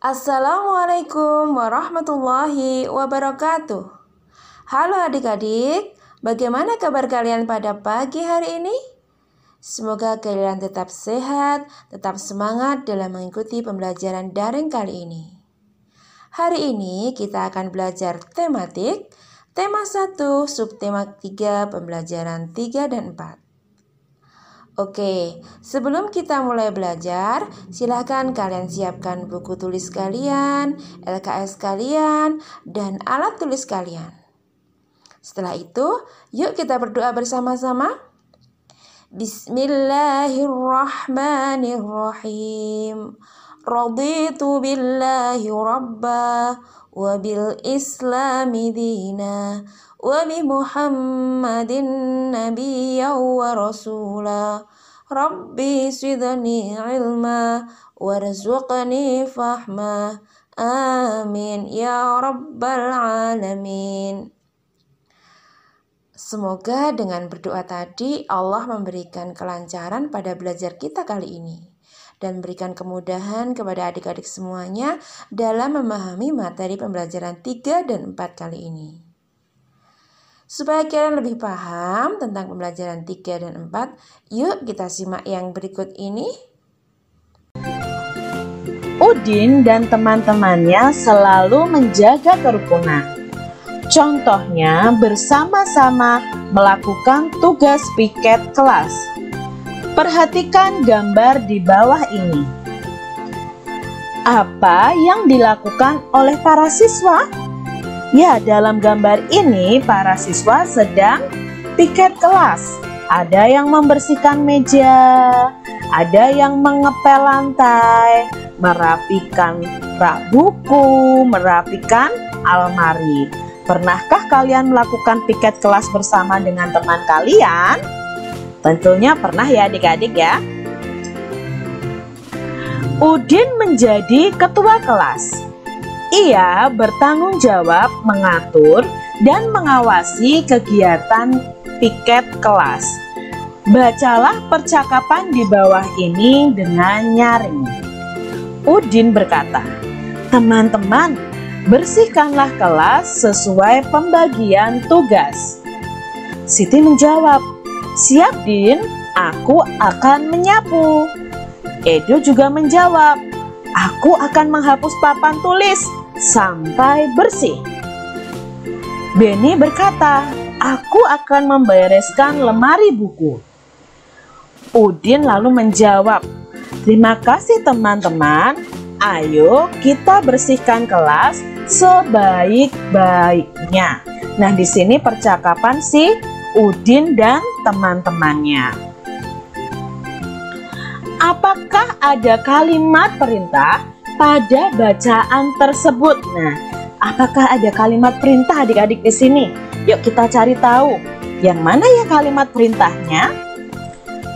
Assalamualaikum warahmatullahi wabarakatuh. Halo adik-adik, bagaimana kabar kalian pada pagi hari ini? Semoga kalian tetap sehat, tetap semangat dalam mengikuti pembelajaran daring kali ini. Hari ini kita akan belajar tematik, tema 1, subtema 3, pembelajaran 3 dan 4. Oke, sebelum kita mulai belajar, silakan kalian siapkan buku tulis kalian, LKS kalian, dan alat tulis kalian. Setelah itu, yuk kita berdoa bersama-sama. Bismillahirrahmanirrahim. Raditu billahi rabba wa bil islami dina wa bi Muhammadin nabiyya wa rasula. Rabbi zidni ilma warzuqni fahma. Amin ya rabbal alamin. Semoga dengan berdoa tadi Allah memberikan kelancaran pada belajar kita kali ini dan berikan kemudahan kepada adik-adik semuanya dalam memahami materi pembelajaran 3 dan 4 kali ini. Supaya kalian lebih paham tentang pembelajaran 3 dan 4, yuk kita simak yang berikut ini. Udin dan teman-temannya selalu menjaga kerukunan. Contohnya bersama-sama melakukan tugas piket kelas. Perhatikan gambar di bawah ini. Apa yang dilakukan oleh para siswa? Ya, dalam gambar ini para siswa sedang piket kelas. Ada yang membersihkan meja, ada yang mengepel lantai, merapikan rak buku, merapikan almari. Pernahkah kalian melakukan piket kelas bersama dengan teman kalian? Tentunya pernah ya adik-adik ya. Udin menjadi ketua kelas. Ia bertanggung jawab mengatur dan mengawasi kegiatan piket kelas. Bacalah percakapan di bawah ini dengan nyaring. Udin berkata, "Teman-teman, bersihkanlah kelas sesuai pembagian tugas." Siti menjawab, "Siap Din, aku akan menyapu." Edo juga menjawab, "Aku akan menghapus papan tulis sampai bersih." Beni berkata, "Aku akan membereskan lemari buku." Udin lalu menjawab, "Terima kasih teman-teman, ayo kita bersihkan kelas sebaik-baiknya." Nah, di sini percakapan si Udin dan teman-temannya. Apakah ada kalimat perintah pada bacaan tersebut? Nah, apakah ada kalimat perintah adik-adik di sini? Yuk kita cari tahu. Yang mana ya kalimat perintahnya?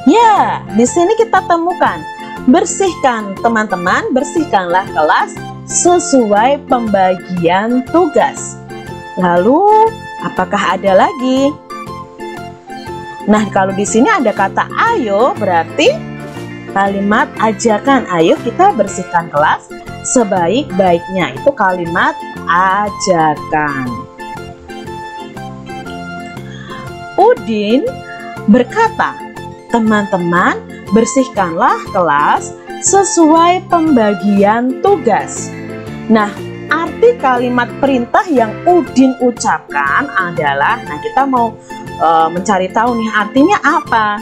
Ya, di sini kita temukan. Bersihkan, teman-teman, bersihkanlah kelas sesuai pembagian tugas. Lalu, apakah ada lagi? Nah, kalau di sini ada kata ayo, berarti kalimat ajakan, ayo kita bersihkan kelas sebaik-baiknya. Itu kalimat ajakan. Udin berkata, "Teman-teman, bersihkanlah kelas sesuai pembagian tugas." Nah, arti kalimat perintah yang Udin ucapkan adalah, nah kita mau mencari tahu nih artinya apa.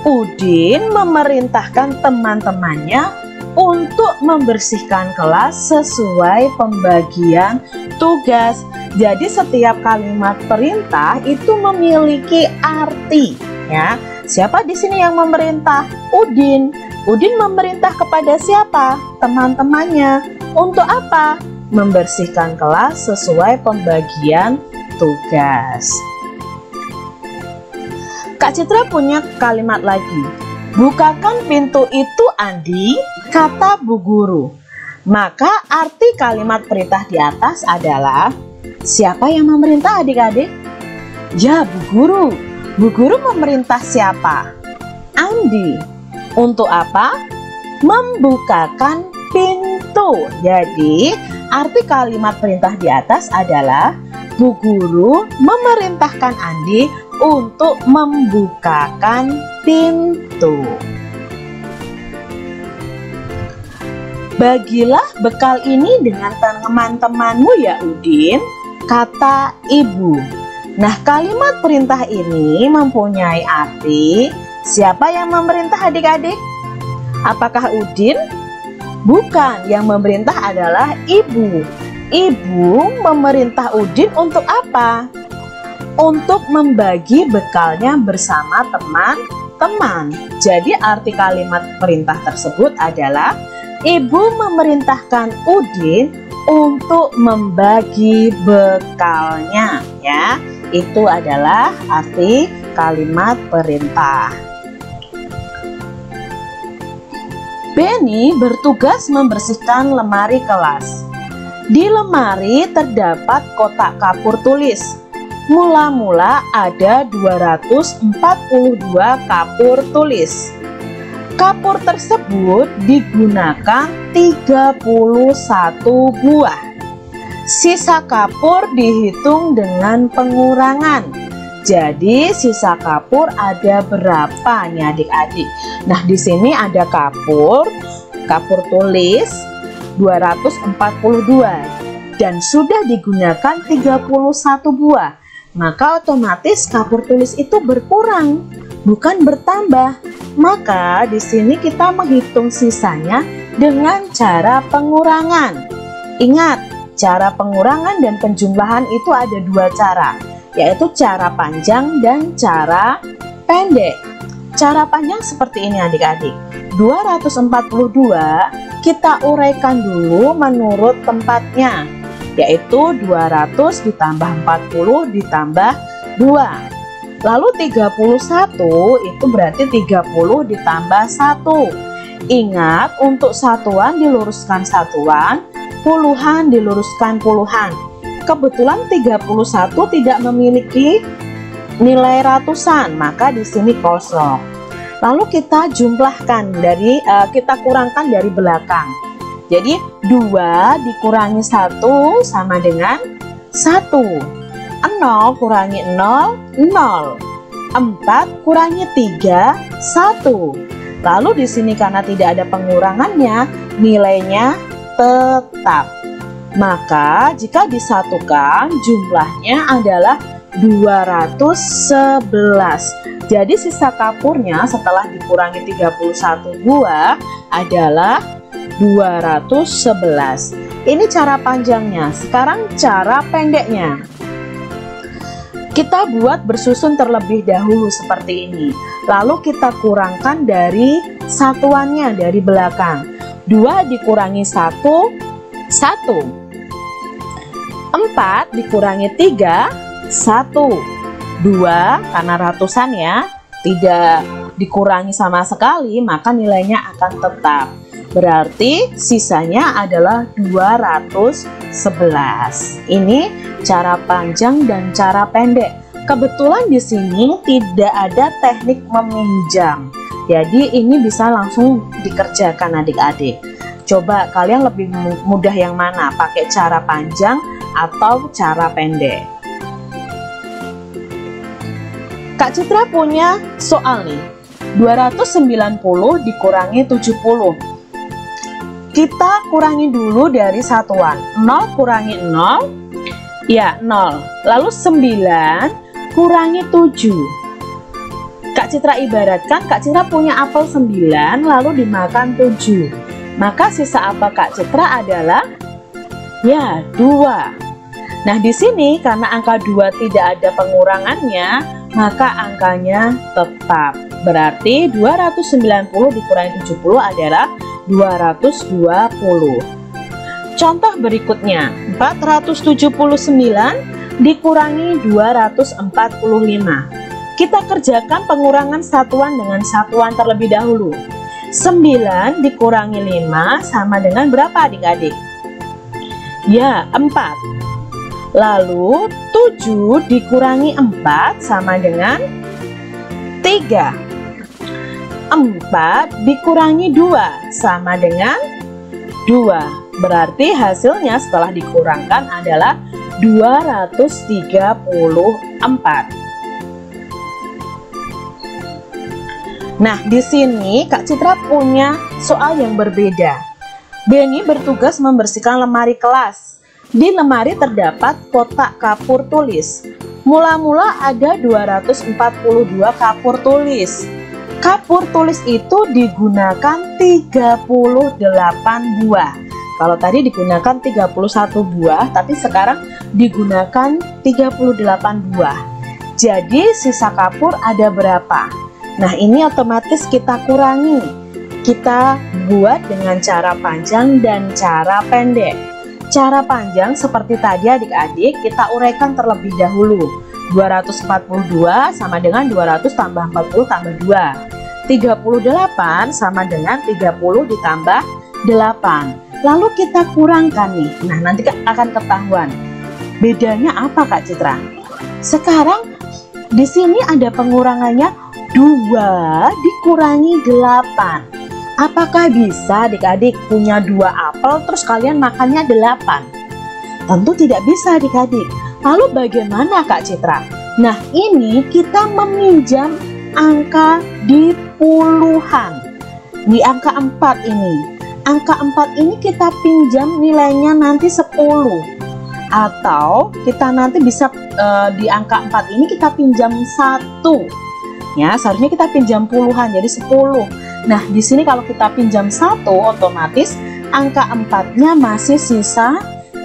Udin memerintahkan teman-temannya untuk membersihkan kelas sesuai pembagian tugas. Jadi setiap kalimat perintah itu memiliki arti, ya. Siapa di sini yang memerintah? Udin. Udin memerintah kepada siapa? Teman-temannya. Untuk apa? Membersihkan kelas sesuai pembagian tugas. Kak Citra punya kalimat lagi. "Bukakan pintu itu Andi," kata Bu Guru. Maka arti kalimat perintah di atas adalah, siapa yang memerintah adik-adik? Ya, Bu Guru. Bu Guru memerintah siapa? Andi. Untuk apa? Membukakan pintu. Tuh, jadi arti kalimat perintah di atas adalah Bu Guru memerintahkan Andi untuk membukakan pintu. Bagilah bekal ini dengan teman-temanmu ya Udin, kata ibu. Nah, kalimat perintah ini mempunyai arti siapa yang memerintah adik-adik? Apakah Udin? Bukan, yang memerintah adalah ibu. Ibu memerintah Udin untuk apa? Untuk membagi bekalnya bersama teman-teman. Jadi arti kalimat perintah tersebut adalah ibu memerintahkan Udin untuk membagi bekalnya, ya. Itu adalah arti kalimat perintah. Benny bertugas membersihkan lemari kelas. Di lemari terdapat kotak kapur tulis. Mula-mula ada 242 kapur tulis. Kapur tersebut digunakan 31 buah. Sisa kapur dihitung dengan pengurangan. Jadi sisa kapur ada berapa nih adik-adik? Nah, di sini ada kapur tulis 242 dan sudah digunakan 31 buah. Maka otomatis kapur tulis itu berkurang, bukan bertambah. Maka di sini kita menghitung sisanya dengan cara pengurangan. Ingat, cara pengurangan dan penjumlahan itu ada dua cara, yaitu cara panjang dan cara pendek. Cara panjang seperti ini adik-adik. 242 kita uraikan dulu menurut tempatnya, yaitu 200 ditambah 40 ditambah 2. Lalu 31 itu berarti 30 ditambah 1. Ingat, untuk satuan diluruskan satuan, puluhan diluruskan puluhan. Kebetulan 31 tidak memiliki nilai ratusan, maka di sini kosong. Lalu kita jumlahkan kita kurangkan dari belakang. Jadi 2 dikurangi 1 sama dengan 1. 0 kurangi 0, 0. 4 kurangi 3, 1. Lalu di sini karena tidak ada pengurangannya, nilainya tetap. Maka jika disatukan jumlahnya adalah 211. Jadi sisa kapurnya setelah dikurangi 31 buah adalah 211. Ini cara panjangnya. Sekarang cara pendeknya. Kita buat bersusun terlebih dahulu seperti ini. Lalu kita kurangkan dari satuannya dari belakang. 2 dikurangi 1, 1. 4 dikurangi 3, 1. 2 karena ratusan ya, tidak dikurangi sama sekali, maka nilainya akan tetap. Berarti sisanya adalah 211. Ini cara panjang dan cara pendek. Kebetulan di sini tidak ada teknik meminjam. Jadi ini bisa langsung dikerjakan adik-adik. Coba kalian lebih mudah yang mana? Pakai cara panjang atau cara pendek? Kak Citra punya soal nih. 290 dikurangi 70. Kita kurangi dulu dari satuan. 0 kurangi 0, ya 0. Lalu 9 kurangi 7. Kak Citra ibaratkan Kak Citra punya apel 9 lalu dimakan 7. Maka sisa apa Kak Citra adalah ya 2. Nah di sini karena angka 2 tidak ada pengurangannya, maka angkanya tetap. Berarti 290 dikurangi 70 adalah 220. Contoh berikutnya, 479 dikurangi 245. Kita kerjakan pengurangan satuan dengan satuan terlebih dahulu. 9 dikurangi 5 sama dengan berapa adik-adik? Ya, 4. Lalu 7 dikurangi 4 sama dengan 3. 4 dikurangi 2 sama dengan 2. Berarti hasilnya setelah dikurangkan adalah 234. Nah, di sini Kak Citra punya soal yang berbeda. Benny bertugas membersihkan lemari kelas. Di lemari terdapat kotak kapur tulis. Mula-mula ada 242 kapur tulis. Kapur tulis itu digunakan 38 buah. Kalau tadi digunakan 31 buah, tapi sekarang digunakan 38 buah. Jadi sisa kapur ada berapa? Nah, ini otomatis kita kurangi. Kita buat dengan cara panjang dan cara pendek. Cara panjang seperti tadi adik-adik, kita uraikan terlebih dahulu. 242 sama dengan 200 tambah 40 tambah 2. 38 sama dengan 30 ditambah 8. Lalu kita kurangkan nih. Nah, nanti akan ketahuan. Bedanya apa Kak Citra? Sekarang di sini ada pengurangannya 2 dikurangi 8. Apakah bisa adik-adik punya 2 apel terus kalian makannya 8? Tentu tidak bisa adik-adik. Lalu bagaimana Kak Citra? Nah, ini kita meminjam angka di puluhan. Di angka 4 ini. Angka 4 ini kita pinjam nilainya nanti 10. Atau kita nanti bisa di angka 4 ini kita pinjam 1. Ya, seharusnya kita pinjam puluhan jadi 10. Nah, di sini kalau kita pinjam 1 otomatis angka 4-nya masih sisa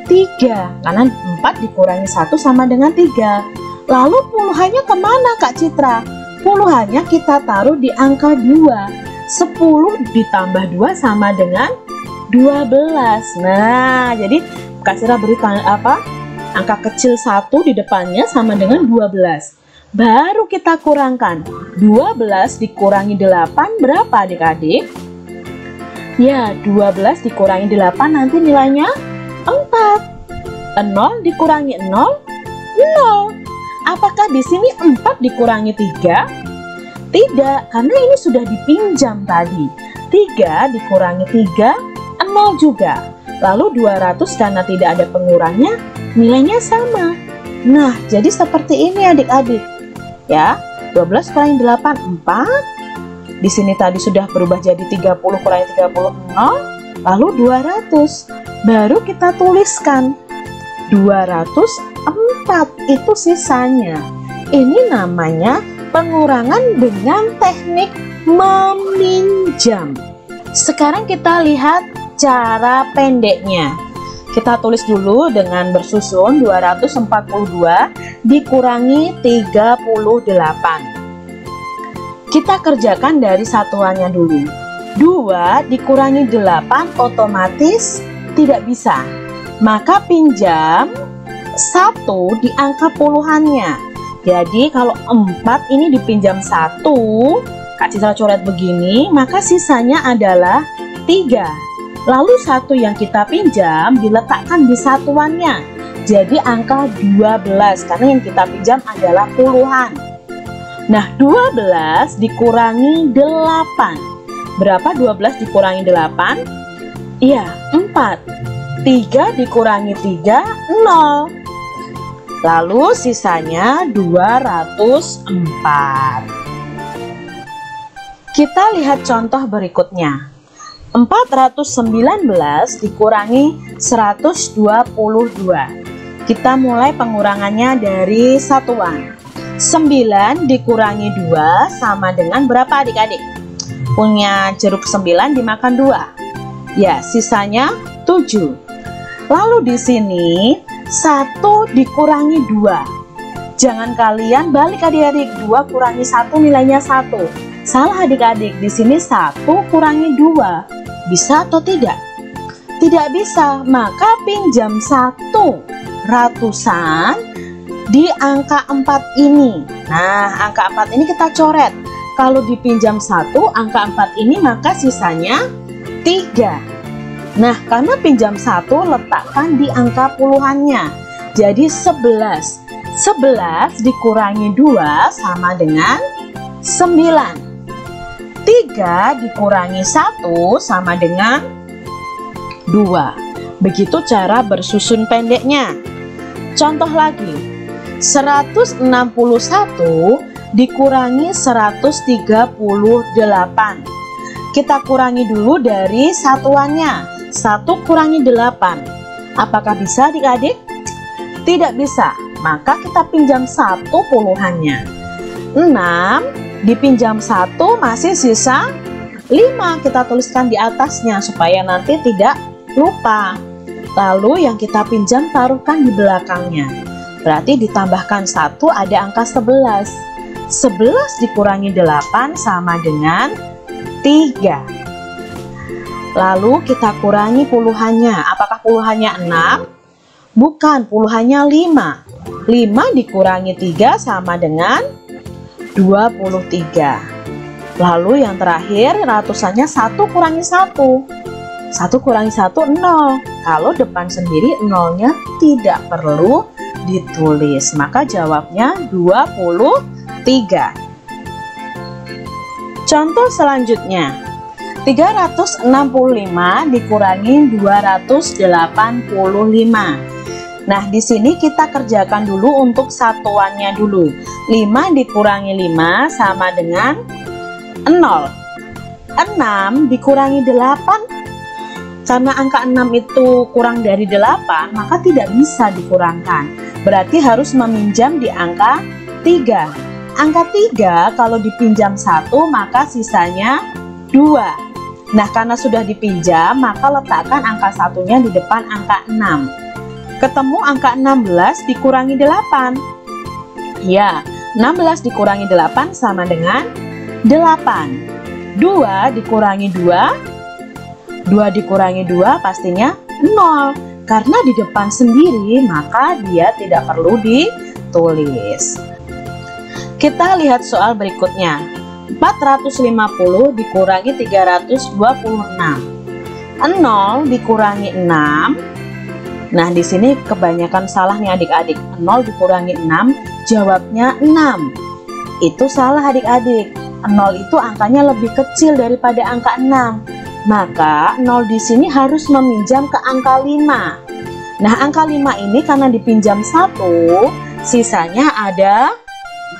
3 karena 4 dikurangi 1 sama dengan 3. Lalu puluhannya kemana Kak Citra? Puluhannya kita taruh di angka 2. 10 ditambah 2 sama dengan 12. Nah, jadi Kak Citra beri angka kecil 1 di depannya sama dengan 12. Baru kita kurangkan. 12 dikurangi 8 berapa adik-adik? Ya, 12 dikurangi 8 nanti nilainya 4. 0 dikurangi 0, 0. Apakah di sini 4 dikurangi 3? Tidak, karena ini sudah dipinjam tadi. 3 dikurangi 3, 0 juga. Lalu 200 karena tidak ada pengurangnya, nilainya sama. Nah, jadi seperti ini adik-adik. Ya, 12 kurangi 8, 4. Di sini tadi sudah berubah jadi 30 kurangi 30, 0. Lalu 200. Baru kita tuliskan 204 itu sisanya. Ini namanya pengurangan dengan teknik meminjam. Sekarang kita lihat cara pendeknya. Kita tulis dulu dengan bersusun 242 dikurangi 38. Kita kerjakan dari satuannya dulu. 2 dikurangi 8 otomatis tidak bisa. Maka pinjam 1 di angka puluhannya. Jadi kalau 4 ini dipinjam 1, Kak Citra coret begini, maka sisanya adalah 3. Lalu 1 yang kita pinjam diletakkan di satuannya. Jadi angka 12 karena yang kita pinjam adalah puluhan. Nah, 12 dikurangi 8. Berapa 12 dikurangi 8? Iya, 4. 3 dikurangi 3, 0. Lalu sisanya 204. Kita lihat contoh berikutnya. 419 dikurangi 122. Kita mulai pengurangannya dari satuan. 9 dikurangi 2 sama dengan berapa adik-adik? Punya jeruk 9 dimakan 2. Ya, sisanya 7. Lalu di sini 1 dikurangi 2. Jangan kalian balik adik-adik, 2 kurangi 1 nilainya 1. Salah adik-adik, di sini 1 kurangi 2. Bisa atau tidak? Tidak bisa, maka pinjam 1 ratusan di angka 4 ini. Nah, angka 4 ini kita coret. Kalau dipinjam 1 angka 4 ini maka sisanya 3. Nah, karena pinjam 1 letakkan di angka puluhannya. Jadi 11. 11 dikurangi 2 sama dengan 9. 3 dikurangi 1 sama dengan 2. Begitu cara bersusun pendeknya. Contoh lagi, 161 dikurangi 138. Kita kurangi dulu dari satuannya. 1 kurangi 8. Apakah bisa adik-adik? Tidak bisa. Maka kita pinjam 1 puluhannya. 6 dipinjam 1 masih sisa 5. Kita tuliskan di atasnya supaya nanti tidak lupa. Lalu yang kita pinjam taruhkan di belakangnya. Berarti ditambahkan 1 ada angka 11. 11 dikurangi 8 sama dengan 3. Lalu kita kurangi puluhannya. Apakah puluhannya 6? Bukan, puluhannya 5. 5 dikurangi 3 sama dengan 23. Lalu yang terakhir ratusannya 1 kurangi 1. 1 kurangi 1, 0. Kalau depan sendiri 0-nya tidak perlu ditulis. Maka jawabnya 23. Contoh selanjutnya, 365 dikurangi 285. Nah, di sini kita kerjakan dulu untuk satuannya dulu. 5 dikurangi 5 sama dengan 0. 6 dikurangi 8. Karena angka 6 itu kurang dari 8, maka tidak bisa dikurangkan. Berarti harus meminjam di angka 3. Angka 3 kalau dipinjam 1, maka sisanya 2. Nah, karena sudah dipinjam, maka letakkan angka satunya di depan angka 6. Ketemu angka 16 dikurangi 8. Ya, 16 dikurangi 8 sama dengan 8. 2 dikurangi 2. 2 dikurangi 2 pastinya 0. Karena di depan sendiri, maka dia tidak perlu ditulis. Kita lihat soal berikutnya. 450 dikurangi 326. 0 dikurangi 6. Nah, di sini kebanyakan salah nih adik-adik. 0 dikurangi 6, jawabnya 6. Itu salah adik-adik. 0 itu angkanya lebih kecil daripada angka 6. Maka 0 di sini harus meminjam ke angka 5. Nah, angka 5 ini karena dipinjam 1, sisanya ada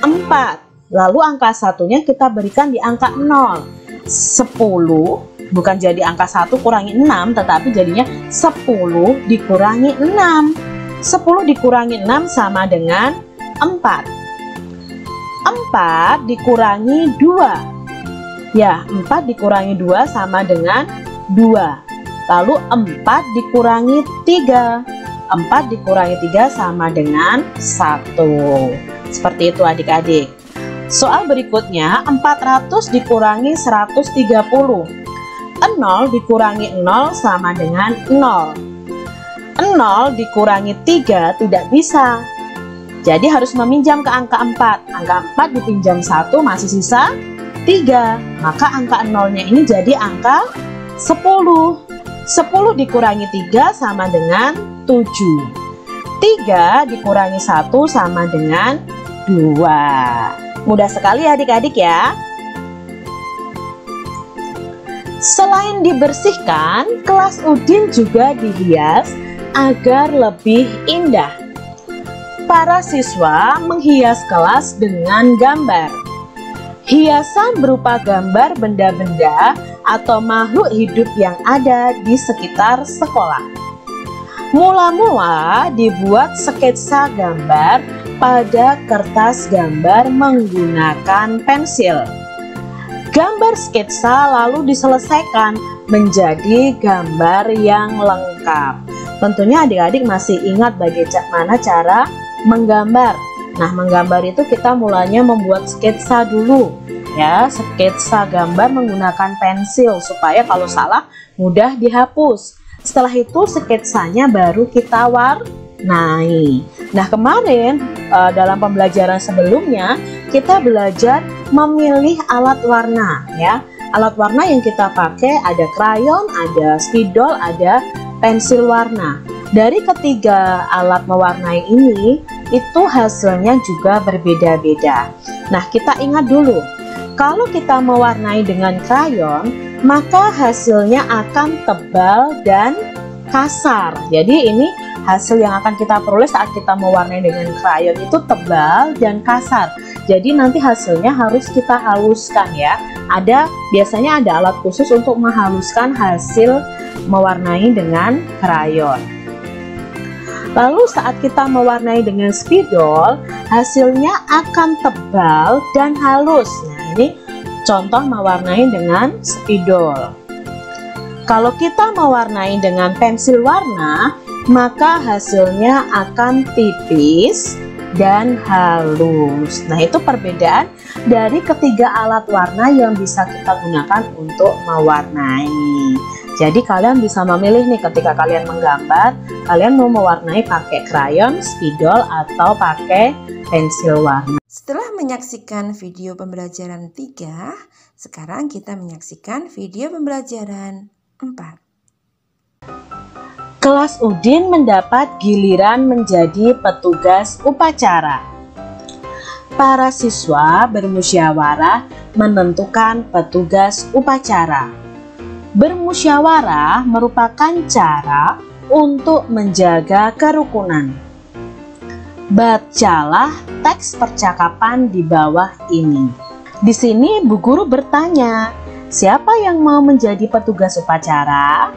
4. Lalu angka satunya kita berikan di angka 0. 10 bukan jadi angka 1 kurangi 6, tetapi jadinya 10 dikurangi 6. 10 dikurangi 6 sama dengan 4. 4 dikurangi 2. Ya, 4 dikurangi 2 sama dengan 2. Lalu 4 dikurangi 3. 4 dikurangi 3 sama dengan 1. Seperti itu adik-adik. Soal berikutnya, 400 dikurangi 130. 0 dikurangi 0 sama dengan 0. 0 dikurangi 3 tidak bisa. Jadi harus meminjam ke angka 4. Angka 4 dipinjam 1 masih sisa 3. Maka angka 0-nya ini jadi angka 10. 10 dikurangi 3 sama dengan 7. 3 dikurangi 1 sama dengan 2. Mudah sekali adik-adik ya. Selain dibersihkan, kelas Udin juga dihias agar lebih indah. Para siswa menghias kelas dengan gambar. Hiasan berupa gambar benda-benda atau makhluk hidup yang ada di sekitar sekolah. Mula-mula dibuat sketsa gambar pada kertas gambar menggunakan pensil. Gambar sketsa lalu diselesaikan menjadi gambar yang lengkap. Tentunya adik-adik masih ingat bagaimana cara menggambar. Nah, menggambar itu kita mulanya membuat sketsa dulu. Ya, sketsa gambar menggunakan pensil supaya kalau salah mudah dihapus. Setelah itu sketsanya baru kita warnai. Nah, kemarin dalam pembelajaran sebelumnya kita belajar memilih alat warna ya. Alat warna yang kita pakai ada krayon, ada spidol, ada pensil warna. Dari ketiga alat mewarnai ini itu hasilnya juga berbeda-beda. Nah, kita ingat dulu, kalau kita mewarnai dengan krayon, maka hasilnya akan tebal dan kasar. Jadi ini hasil yang akan kita peroleh saat kita mewarnai dengan krayon itu tebal dan kasar. Jadi nanti hasilnya harus kita haluskan ya. Biasanya ada alat khusus untuk menghaluskan hasil mewarnai dengan krayon. Lalu saat kita mewarnai dengan spidol, hasilnya akan tebal dan halus. Nah, ini contoh mewarnai dengan spidol. Kalau kita mewarnai dengan pensil warna, maka hasilnya akan tipis dan halus. Nah, itu perbedaan dari ketiga alat warna yang bisa kita gunakan untuk mewarnai. Jadi kalian bisa memilih nih ketika kalian menggambar, kalian mau mewarnai pakai krayon, spidol, atau pakai pensil warna. Setelah menyaksikan video pembelajaran 3, sekarang kita menyaksikan video pembelajaran 4. Kelas Udin mendapat giliran menjadi petugas upacara. Para siswa bermusyawarah menentukan petugas upacara. Bermusyawarah merupakan cara untuk menjaga kerukunan. Bacalah teks percakapan di bawah ini. Di sini Bu Guru bertanya, siapa yang mau menjadi petugas upacara?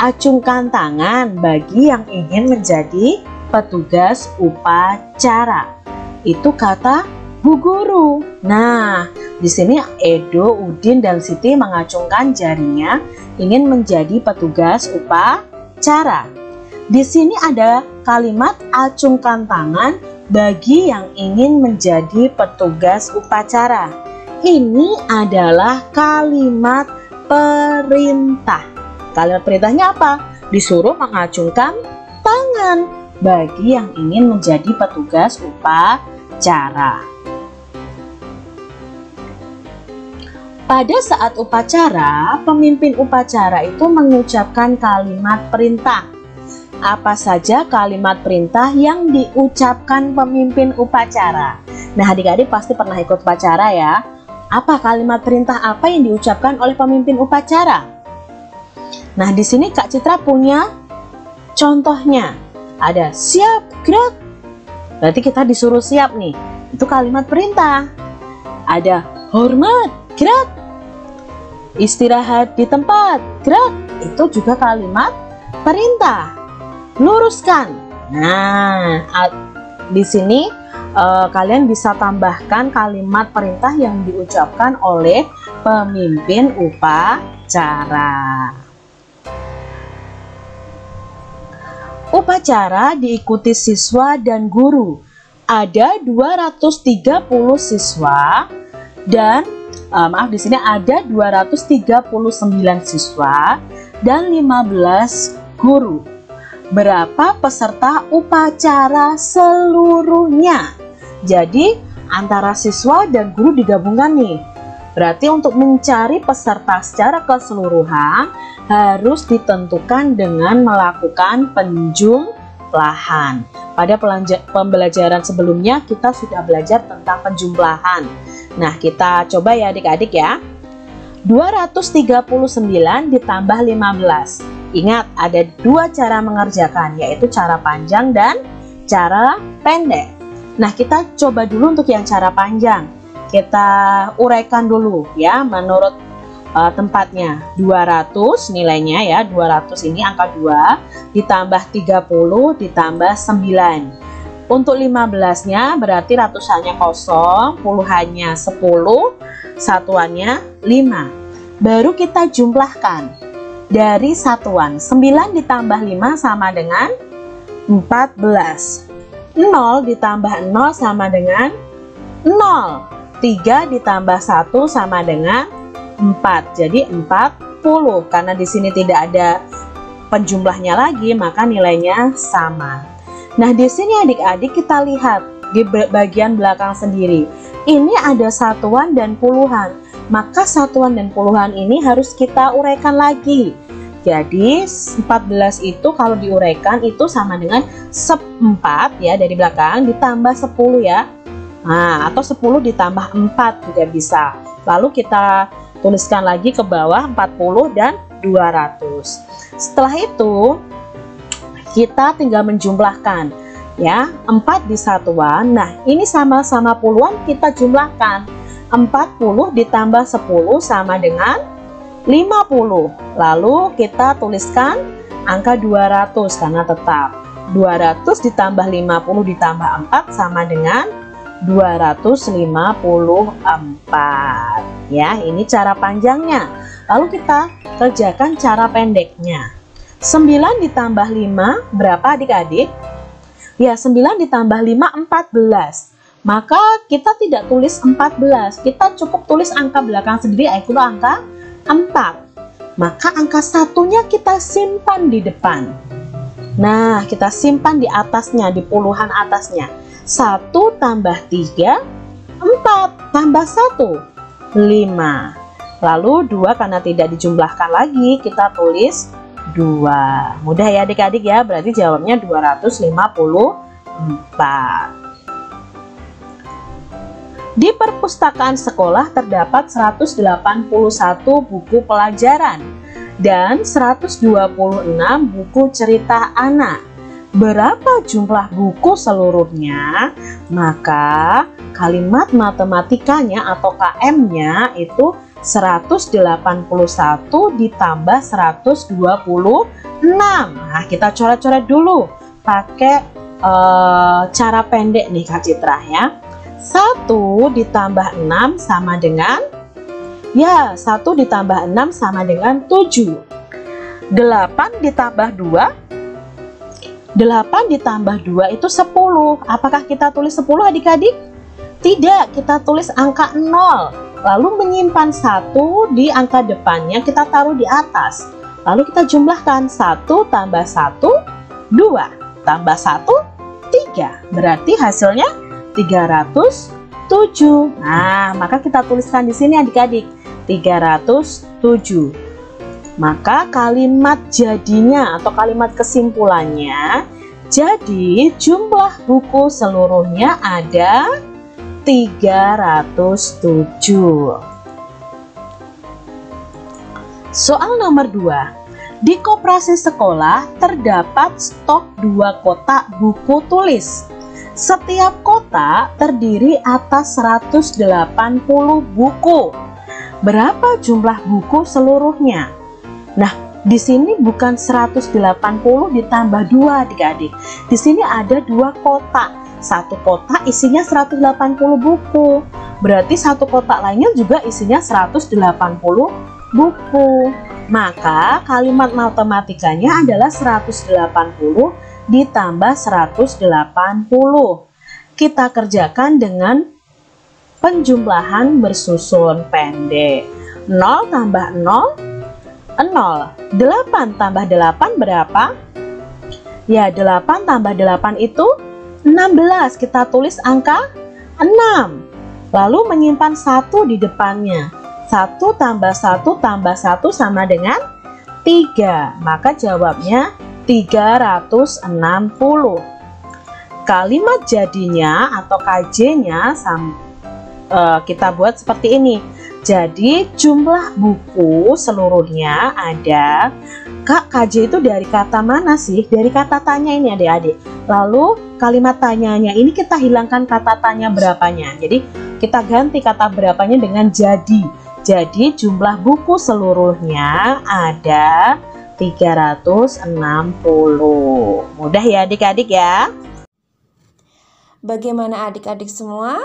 Acungkan tangan bagi yang ingin menjadi petugas upacara. Itu kata Bu Guru. Nah, di sini Edo, Udin, dan Siti mengacungkan jarinya ingin menjadi petugas upacara. Di sini ada kalimat acungkan tangan bagi yang ingin menjadi petugas upacara. Ini adalah kalimat perintah. Kalimat perintahnya apa? Disuruh mengacungkan tangan bagi yang ingin menjadi petugas upacara. Pada saat upacara, pemimpin upacara itu mengucapkan kalimat perintah. Apa saja kalimat perintah yang diucapkan pemimpin upacara? Nah, adik-adik pasti pernah ikut upacara ya. Apa kalimat perintah apa yang diucapkan oleh pemimpin upacara? Nah, di sini Kak Citra punya contohnya. Ada siap, gerak. Berarti kita disuruh siap nih. Itu kalimat perintah. Ada hormat, gerak. Istirahat di tempat, gerak. Itu juga kalimat perintah. Luruskan. Nah, di sini kalian bisa tambahkan kalimat perintah yang diucapkan oleh pemimpin upacara. Upacara diikuti siswa dan guru. Ada 230 siswa dan di sini ada 239 siswa dan 15 guru. Berapa peserta upacara seluruhnya? Jadi antara siswa dan guru digabungkan nih. Berarti untuk mencari peserta secara keseluruhan harus ditentukan dengan melakukan penjumlahan. Pada pembelajaran sebelumnya kita sudah belajar tentang penjumlahan. Nah, kita coba ya adik-adik ya. 239 ditambah 15. Ingat, ada dua cara mengerjakan, yaitu cara panjang dan cara pendek. Nah, kita coba dulu untuk yang cara panjang. Kita uraikan dulu ya menurut tempatnya. 200 nilainya ya, 200 ini angka 2 ditambah 30 ditambah 9. Untuk 15-nya berarti ratusannya kosong, puluhannya 10, satuannya 5. Baru kita jumlahkan. Dari satuan 9 ditambah 5 sama dengan 14. 0 ditambah 0 sama dengan 0. 3 ditambah 1 sama dengan 4. Jadi 40. Karena di sini tidak ada penjumlahnya lagi, maka nilainya sama. Nah, di sini adik-adik kita lihat di bagian belakang sendiri. Ini ada satuan dan puluhan. Maka satuan dan puluhan ini harus kita uraikan lagi. Jadi 14 itu kalau diuraikan itu sama dengan 4 ya dari belakang ditambah 10 ya. Nah, atau 10 ditambah 4 juga bisa. Lalu kita tuliskan lagi ke bawah 40 dan 200. Setelah itu kita tinggal menjumlahkan ya, 4 disatuan. Nah, ini sama-sama puluhan, kita jumlahkan. 40 ditambah 10 sama dengan 50. Lalu kita tuliskan angka 200 karena tetap. 200 ditambah 50 ditambah 4 sama dengan 254. Ya, ini cara panjangnya. Lalu kita kerjakan cara pendeknya. 9 ditambah 5 berapa adik-adik? Ya, 9 ditambah 5 14. Maka kita tidak tulis 14, kita cukup tulis angka belakang sendiri, yaitu angka 4. Maka angka satunya kita simpan di depan. Nah, kita simpan di atasnya, di puluhan atasnya. 1 tambah 3, 4 tambah 1, 5. Lalu 2 karena tidak dijumlahkan lagi, kita tulis 2. Mudah ya adik-adik ya, berarti jawabnya 254. Di perpustakaan sekolah terdapat 181 buku pelajaran dan 126 buku cerita anak. Berapa jumlah buku seluruhnya? Maka kalimat matematikanya atau KM-nya itu 181 ditambah 126. Nah, kita coret-coret dulu pakai cara pendek nih Kak Citra ya. 1 ditambah 6 sama dengan, ya 1 ditambah 6 sama dengan 7. 8 ditambah 2, 8 ditambah 2 itu 10. Apakah kita tulis 10 adik-adik? Tidak, kita tulis angka 0. Lalu menyimpan 1 di angka depannya, kita taruh di atas. Lalu kita jumlahkan 1 tambah 1, 2. Tambah 1, 3. Berarti hasilnya 307. Nah, maka kita tuliskan di sini adik-adik 307. Maka kalimat jadinya atau kalimat kesimpulannya, jadi jumlah buku seluruhnya ada 307. Soal nomor 2. Di koperasi sekolah terdapat stok 2 kotak buku tulis. Setiap kotak terdiri atas 180 buku. Berapa jumlah buku seluruhnya? Nah, di sini bukan 180 ditambah 2 adik-adik. Di sini ada 2 kotak. Satu kotak isinya 180 buku. Berarti satu kotak lainnya juga isinya 180 buku. Maka kalimat matematikanya adalah 180 ditambah 180. Kita kerjakan dengan penjumlahan bersusun pendek. 0 tambah 0, 0. 8 tambah 8 berapa? Ya, 8 tambah 8 itu 16. Kita tulis angka 6. Lalu menyimpan 1 di depannya. 1 tambah 1 tambah 1 sama dengan 3. Maka jawabnya 360. Kalimat jadinya atau KJ-nya kita buat seperti ini. Jadi jumlah buku seluruhnya ada, Kak, KJ itu dari kata mana sih? Dari kata tanya ini adik-adik. Lalu kalimat tanyanya ini kita hilangkan kata tanya berapanya. Jadi kita ganti kata berapanya dengan jadi. Jadi jumlah buku seluruhnya ada 360. Mudah ya adik-adik ya? Bagaimana adik-adik semua?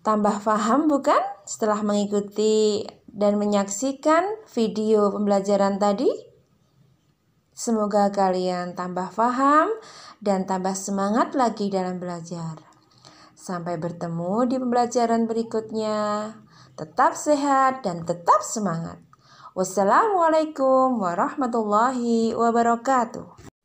Tambah paham bukan setelah mengikuti dan menyaksikan video pembelajaran tadi? Semoga kalian tambah paham dan tambah semangat lagi dalam belajar. Sampai bertemu di pembelajaran berikutnya. Tetap sehat dan tetap semangat. Wassalamualaikum warahmatullahi wabarakatuh.